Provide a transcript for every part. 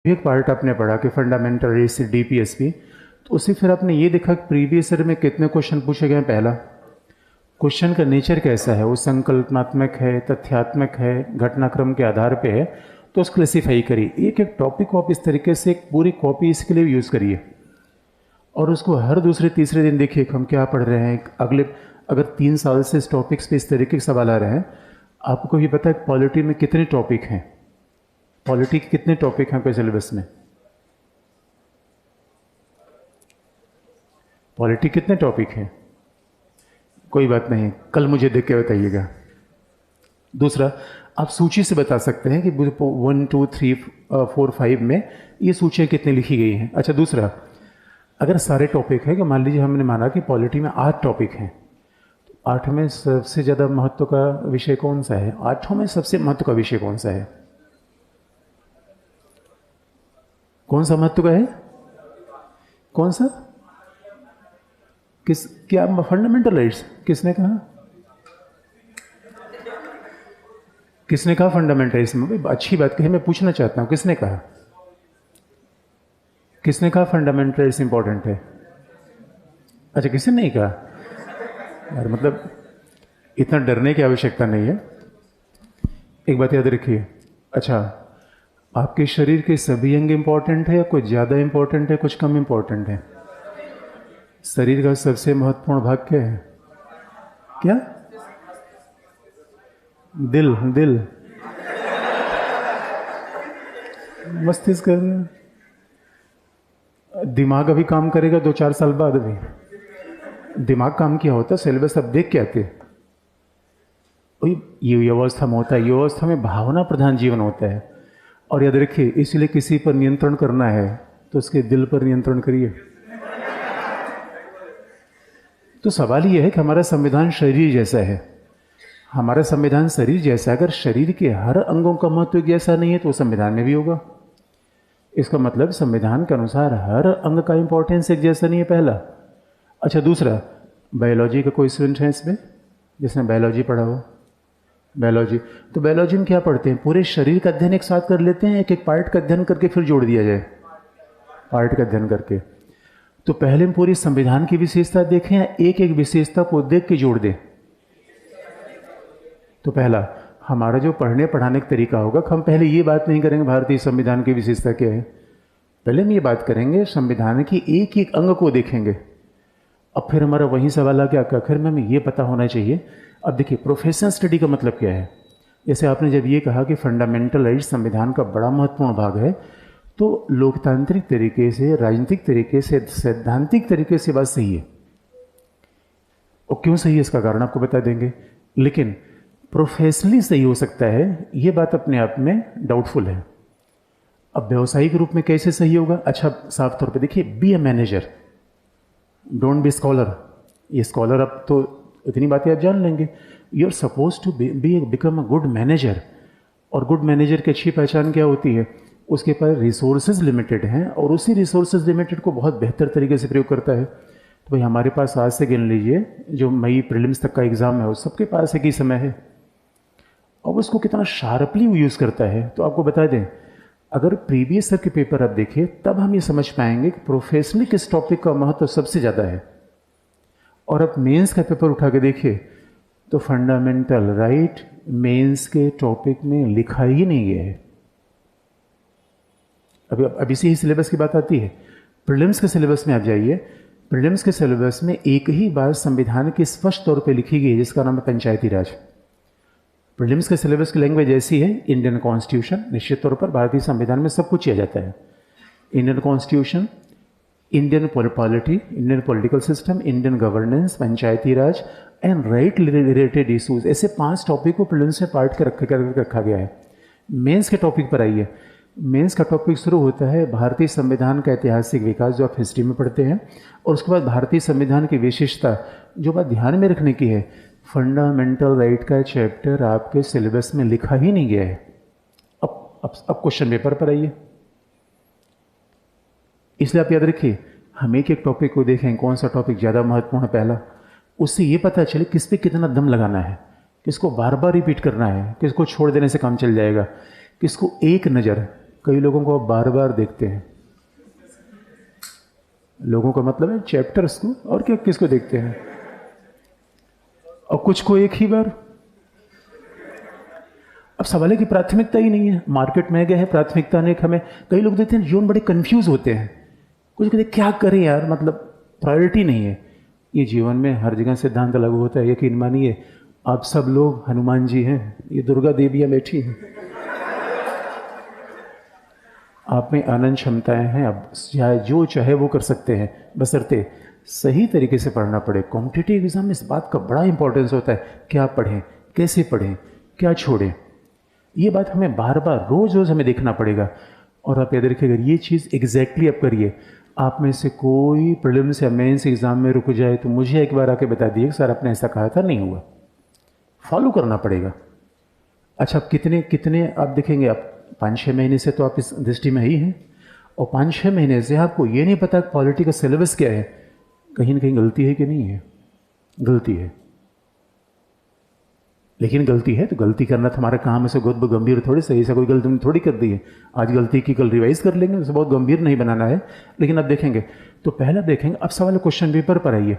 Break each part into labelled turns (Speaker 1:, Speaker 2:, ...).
Speaker 1: एक पार्ट आपने पढ़ा कि फंडामेंटल रेस डीपीएसपी, तो उससे फिर आपने ये देखा कि प्रीवियस ईयर में कितने क्वेश्चन पूछे गए हैं। पहला क्वेश्चन का नेचर कैसा है, वो संकल्पनात्मक है, तथ्यात्मक है, घटनाक्रम के आधार पे है, तो उसको क्लासीफाई करिए। एक एक टॉपिक को आप इस तरीके से एक पूरी कॉपी इसके लिए यूज़ करिए और उसको हर दूसरे तीसरे दिन देखिए हम क्या पढ़ रहे हैं। अगले अगर 3 साल से इस टॉपिक्स पे इस तरीके के सवाल आ रहे हैं, आपको ये पता है पॉलिटी में कितने टॉपिक हैं, पॉलिटी के कितने टॉपिक हैं आपके सिलेबस में, पॉलिटी कितने टॉपिक हैं? कोई बात नहीं, कल मुझे देख के बताइएगा। दूसरा, आप सूची से बता सकते हैं कि 1 2 3 4 5 में ये सूचियाँ कितनी लिखी गई हैं। अच्छा, दूसरा, अगर सारे टॉपिक है कि मान लीजिए हमने माना कि पॉलिटी में 8 टॉपिक हैं, तो 8 में सबसे ज़्यादा महत्व का विषय कौन सा है? 8 में सबसे महत्व का विषय कौन सा है? कौन सा महत्व का है? कौन सा? क्या फंडामेंटल राइट्स? किसने कहा? किसने कहा फंडामेंटल राइट्स में? अच्छी बात कही, मैं पूछना चाहता हूं किसने कहा? किसने कहा फंडामेंटल राइट्स इंपॉर्टेंट है? अच्छा, किसी ने नहीं कहा यार, मतलब इतना डरने की आवश्यकता नहीं है। एक बात याद रखिए, अच्छा, आपके शरीर के सभी अंग इंपॉर्टेंट है या कुछ ज़्यादा इंपॉर्टेंट है, कुछ कम इंपॉर्टेंट है? शरीर का सबसे महत्वपूर्ण भाग क्या है? क्या? दिल। दिल, मस्तिष्क, दिमाग अभी काम करेगा 2-4 साल बाद। अभी दिमाग काम किया होता, सिलेबस अब देख के आते। ये अवस्था में होता है, ये अवस्था में भावना प्रधान जीवन होता है। और याद रखिए, इसलिए किसी पर नियंत्रण करना है तो उसके दिल पर नियंत्रण करिए। तो सवाल ये है कि हमारा संविधान शरीर जैसा है, हमारा संविधान शरीर जैसा, अगर शरीर के हर अंगों का महत्व जैसा नहीं है तो संविधान में भी होगा। इसका मतलब संविधान के अनुसार हर अंग का इंपॉर्टेंस एक जैसा नहीं है, पहला। अच्छा, दूसरा, बायोलॉजी का कोई स्टूडेंट है इसमें जिसने बायोलॉजी पढ़ा हो? बायोलॉजी, तो बायोलॉजी में क्या पढ़ते हैं? पूरे शरीर का अध्ययन एक साथ कर लेते हैं, एक एक पार्ट का अध्ययन करके फिर जोड़ दिया जाए, पार्ट का अध्ययन करके। तो पहले हम पूरी संविधान की विशेषता देखें या एक एक विशेषता को देख के जोड़ दें? तो पहला, हमारा जो पढ़ने पढ़ाने का तरीका होगा, हम पहले ये बात नहीं करेंगे भारतीय संविधान की विशेषता क्या है, पहले हम ये बात करेंगे संविधान की एक एक अंग को देखेंगे। अब फिर हमारा वही सवाल आ गया, आखिर में हमें ये पता होना चाहिए। अब देखिए, प्रोफेशनल स्टडी का मतलब क्या है? जैसे आपने जब ये कहा कि फंडामेंटल राइट्स संविधान का बड़ा महत्वपूर्ण भाग है, तो लोकतांत्रिक तरीके से, राजनीतिक तरीके से, सैद्धांतिक तरीके से बात सही है। और क्यों सही है इसका कारण आपको बता देंगे, लेकिन प्रोफेशनली सही हो सकता है ये बात अपने आप में डाउटफुल है। अब व्यवसायिक रूप में कैसे सही होगा? अच्छा, साफ तौर पे देखिए, be a manager, don't be scholar. ये स्कॉलर, अब तो इतनी बातें आप जान लेंगे। You are suppose to become a good manager. और गुड मैनेजर की अच्छी पहचान क्या होती है? उसके पास रिसोर्सेज लिमिटेड हैं और उसी रिसोर्सेज लिमिटेड को बहुत बेहतर तरीके से प्रयोग करता है। तो भाई हमारे पास आज से गिन लीजिए जो मई प्रीलिम्स तक का एग्ज़ाम है, उस सबके पास एक ही समय है, और उसको कितना शार्पली वो यूज़ करता है। तो आपको बता दें, अगर प्रीवियस ईयर के पेपर आप देखिए, तब हम ये समझ पाएंगे कि प्रोफेशनली किस टॉपिक का महत्व सबसे ज़्यादा है। और अब मेंस का पेपर उठा के देखिए तो फंडामेंटल राइट मेंस के टॉपिक में लिखा ही नहीं गया है। अभी से ही सिलेबस की बात आती है। प्रीलिम्स के सिलेबस में आप जाइए, प्रीलिम्स के सिलेबस में एक ही बात संविधान की स्पष्ट तौर पे लिखी गई है, जिसका नाम है पंचायती राज। प्रीलिम्स के सिलेबस की लैंग्वेज ऐसी है, इंडियन कॉन्स्टिट्यूशन, निश्चित तौर पर भारतीय संविधान में सब कुछ किया जाता है। Indian constitution, Indian polity, Indian political system, Indian governance, Panchayati Raj and right related issues, ऐसे 5 टॉपिक को प्रीलिम्स में पार्ट कर रखा गया है। मेंस के टॉपिक पर आइए, मेंस का टॉपिक शुरू होता है भारतीय संविधान का ऐतिहासिक विकास, जो आप हिस्ट्री में पढ़ते हैं, और उसके बाद भारतीय संविधान की विशेषता, जो बात ध्यान में रखने की है, फंडामेंटल राइट का चैप्टर आपके सिलेबस में लिखा ही नहीं गया है। अब क्वेश्चन पेपर पर आइए, इसलिए आप याद रखिए, हम एक एक टॉपिक को देखें, कौन सा टॉपिक ज़्यादा महत्वपूर्ण है पहला, उससे ये पता चले किस पे कितना दम लगाना है, किसको बार बार रिपीट करना है, किसको छोड़ देने से काम चल जाएगा, किसको एक नज़र कई लोगों को आप बार बार देखते हैं। लोगों का मतलब है चैप्टर्स को, और क्या किसको देखते हैं, और कुछ को एक ही बार। अब सवाल है कि प्राथमिकता ही नहीं है, मार्केट में गए हैं, प्राथमिकता नहीं हमें। कई लोग देखते हैं जीवन बड़े कंफ्यूज होते हैं, कुछ कहते क्या करें यार, मतलब प्रायोरिटी नहीं है। ये जीवन में हर जगह सिद्धांत लागू होता है, यकीन मानिए आप सब लोग हनुमान जी हैं, ये दुर्गा देवियाँ बैठी हैं, आप में आनंद क्षमताएं हैं, आप चाहे जो चाहे वो कर सकते हैं, बशर्ते सही तरीके से पढ़ना पड़े। कॉम्पिटिटिव एग्जाम में इस बात का बड़ा इंपॉर्टेंस होता है, क्या पढ़ें, कैसे पढ़ें, क्या छोड़ें। ये बात हमें बार बार रोज रोज हमें देखना पड़ेगा। और आप याद रखिए, अगर ये चीज़ एग्जैक्टली आप करिए, आप में से कोई प्रीलिम्स या मेंस एग्जाम में रुक जाए तो मुझे एक बार आके बता दिए सर आपने ऐसा कहा था, नहीं हुआ। फॉलो करना पड़ेगा। अच्छा, आप कितने आप देखेंगे, आप 5-6 महीने से तो आप इस दृष्टि में ही हैं, और 5-6 महीने से आपको ये नहीं पता पॉलिटी का सिलेबस क्या है। कहीं ना कहीं गलती है कि नहीं है? गलती है। लेकिन गलती है तो गलती करना तो हमारा काम है, से बहुत गंभीर थोड़ी सही से कोई गलती हमने थोड़ी कर दी है, आज गलती की कल रिवाइज कर लेंगे, उसे बहुत गंभीर नहीं बनाना है। लेकिन अब देखेंगे तो पहला देखेंगे, अब सवाल क्वेश्चन पेपर पर आइए।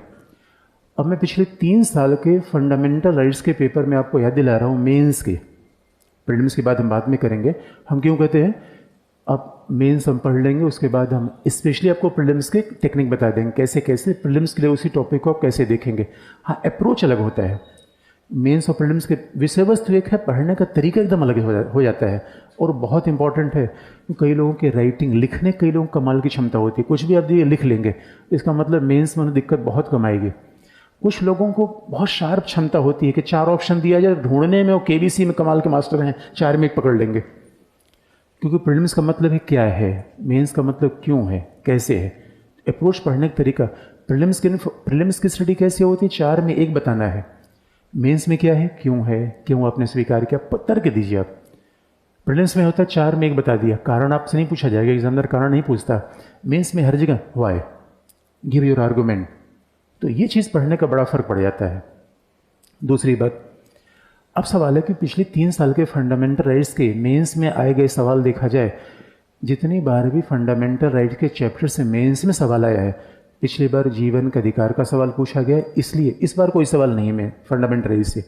Speaker 1: अब मैं पिछले 3 साल के फंडामेंटल राइट्स के पेपर में आपको याद दिला रहा हूँ, मेंस के। प्रीलिम्स की बात हम बाद में करेंगे। हम क्यों कहते हैं, अब मेंस हम पढ़ लेंगे, उसके बाद हम स्पेशली आपको प्रीलिम्स के टेक्निक बता देंगे, कैसे कैसे प्रीलिम्स के लिए उसी टॉपिक को आप कैसे देखेंगे। हाँ, अप्रोच अलग होता है। मेंस और प्रीलिम्स के विषय वस्तु एक है, पढ़ने का तरीका एकदम अलग हो जाता है। और बहुत इंपॉर्टेंट है, कई लोगों की राइटिंग, लिखने, कई लोगों को कमाल की क्षमता होती है, कुछ भी आप ये लिख लेंगे, इसका मतलब मेंस में दिक्कत बहुत कम आएगी। कुछ लोगों को बहुत शार्प क्षमता होती है कि 4 ऑप्शन दिया जाए, ढूंढने में वो केबीसी में कमाल के मास्टर हैं, 4 में 1 पकड़ लेंगे। क्योंकि प्रीलिम्स का मतलब है क्या है, मेंस का मतलब क्यों है, कैसे है। अप्रोच, पढ़ने का तरीका। प्रीलिम्स की स्टडी कैसे होती है, 4 में 1 बताना है। मेंस में क्या है, क्यों आपने स्वीकार किया, तर्क दीजिए आप। प्रीलिम्स में होता है 4 में 1 बता दिया, कारण आपसे नहीं पूछा जाएगा, एग्जामिनर कारण नहीं पूछता। मेंस में हर जगह व्हाई, गिव योर आर्गुमेंट। तो ये चीज़ पढ़ने का बड़ा फर्क पड़ जाता है। दूसरी बात, अब सवाल है कि पिछले 3 साल के फंडामेंटल राइट्स के मेंस में आए गए सवाल देखा जाए, जितनी बार भी फंडामेंटल राइट्स के चैप्टर से मेंस में सवाल आया है, पिछली बार जीवन का अधिकार का सवाल पूछा गया, इसलिए इस बार कोई सवाल नहीं है फंडामेंटल राइट्स से।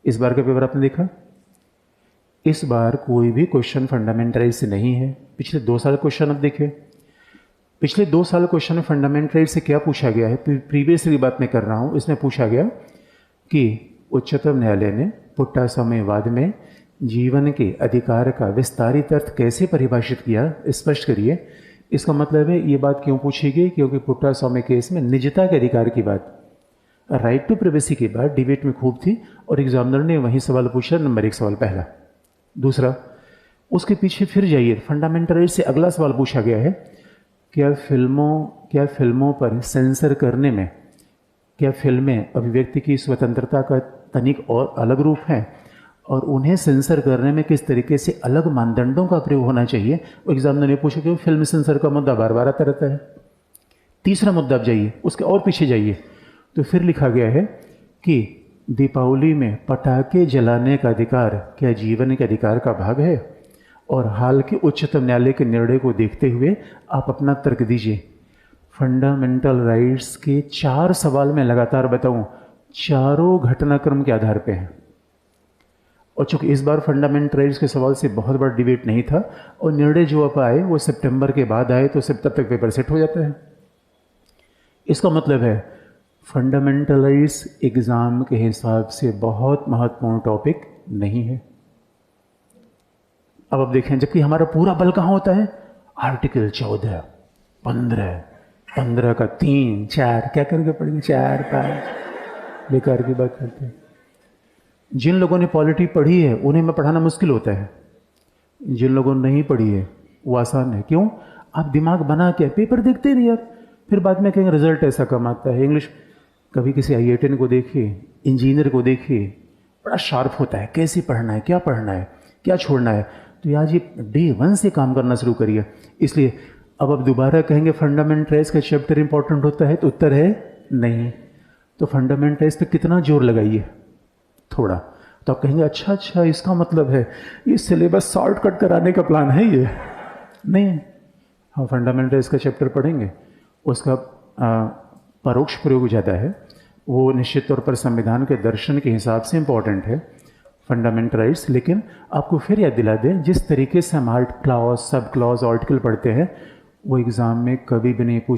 Speaker 1: इस बार का पेपर आपने देखा, इस बार कोई भी क्वेश्चन फंडामेंटल राइट्स से नहीं है। पिछले 2 साल क्वेश्चन अब देखें, पिछले 2 साल क्वेश्चन में फंडामेंटल राइट से क्या पूछा गया है, प्रीवियस की बात मैं कर रहा हूँ। इसमें पूछा गया कि उच्चतम न्यायालय ने पुट्टा साम्यवाद में जीवन के अधिकार का विस्तारित अर्थ कैसे परिभाषित किया, स्पष्ट करिए। इसका मतलब है ये बात क्यों पूछी गई, क्योंकि पुट्टा स्वामी केस में निजता के अधिकार की बात, राइट टू प्राइवेसी की बात डिबेट में खूब थी, और एग्जामिनर ने वही सवाल पूछा, नंबर 1 सवाल पहला। दूसरा, उसके पीछे फिर जाइए, फंडामेंटल राइट से अगला सवाल पूछा गया है, क्या फिल्मों पर सेंसर करने में, क्या फिल्में अभिव्यक्ति की स्वतंत्रता का तनिक और अलग रूप है, और उन्हें सेंसर करने में किस तरीके से अलग मानदंडों का प्रयोग होना चाहिए। वो एग्जामिनर ने पूछा कि फिल्म सेंसर का मुद्दा बार बार आता रहता है। तीसरा मुद्दा आप जाइए, उसके और पीछे जाइए, तो फिर लिखा गया है कि दीपावली में पटाखे जलाने का अधिकार क्या जीवन के अधिकार का भाग है। और हाल के उच्चतम न्यायालय के निर्णय को देखते हुए आप अपना तर्क दीजिए। फंडामेंटल राइट्स के 4 सवाल में लगातार बताऊं, चारों घटनाक्रम के आधार पे हैं। और चूंकि इस बार फंडामेंटल राइट्स के सवाल से बहुत बड़ा डिबेट नहीं था, और निर्णय जो आप आए वो सितंबर के बाद आए, तो सितंबर तक पेपर सेट हो जाता है। इसका मतलब है फंडामेंटल राइट्स एग्जाम के हिसाब से बहुत महत्वपूर्ण टॉपिक नहीं है। अब आप देखें, जबकि हमारा पूरा बल कहाँ होता है, आर्टिकल 14, 15 का 3, 4, क्या करके पढ़ेंगे, 4, 5, बेकार की बात करते हैं। जिन लोगों ने पॉलिटी पढ़ी है उन्हें मैं पढ़ाना मुश्किल होता है, जिन लोगों ने नहीं पढ़ी है वो आसान है। क्यों, आप दिमाग बना के पेपर देखते नहीं यार, फिर बाद में कहेंगे रिजल्ट ऐसा कम आता है। इंग्लिश, कभी किसी IITN को देखिए, इंजीनियर को देखिए, बड़ा शार्प होता है, कैसे पढ़ना है, क्या छोड़ना है। तो आज ये डे 1 से काम करना शुरू करिए। इसलिए अब आप दोबारा कहेंगे फंडामेंटल राइट्स का चैप्टर इंपॉर्टेंट होता है, तो उत्तर है नहीं। तो फंडामेंटल राइट्स पे कितना जोर लगाइए, थोड़ा। तो आप कहेंगे अच्छा इसका मतलब है ये सिलेबस शॉर्टकट कराने का प्लान है ये। नहीं, हम फंडामेंटल्स का चैप्टर पढ़ेंगे, उसका परोक्ष प्रयोग ज़्यादा है, वो निश्चित तौर पर संविधान के दर्शन के हिसाब से इम्पॉर्टेंट है, फंडामेंटल राइट्स। लेकिन आपको फिर याद दिला दें, जिस तरीके से हम art clause, sub clause, article पढ़ते हैं, वो एग्ज़ाम में कभी भी नहीं पूछा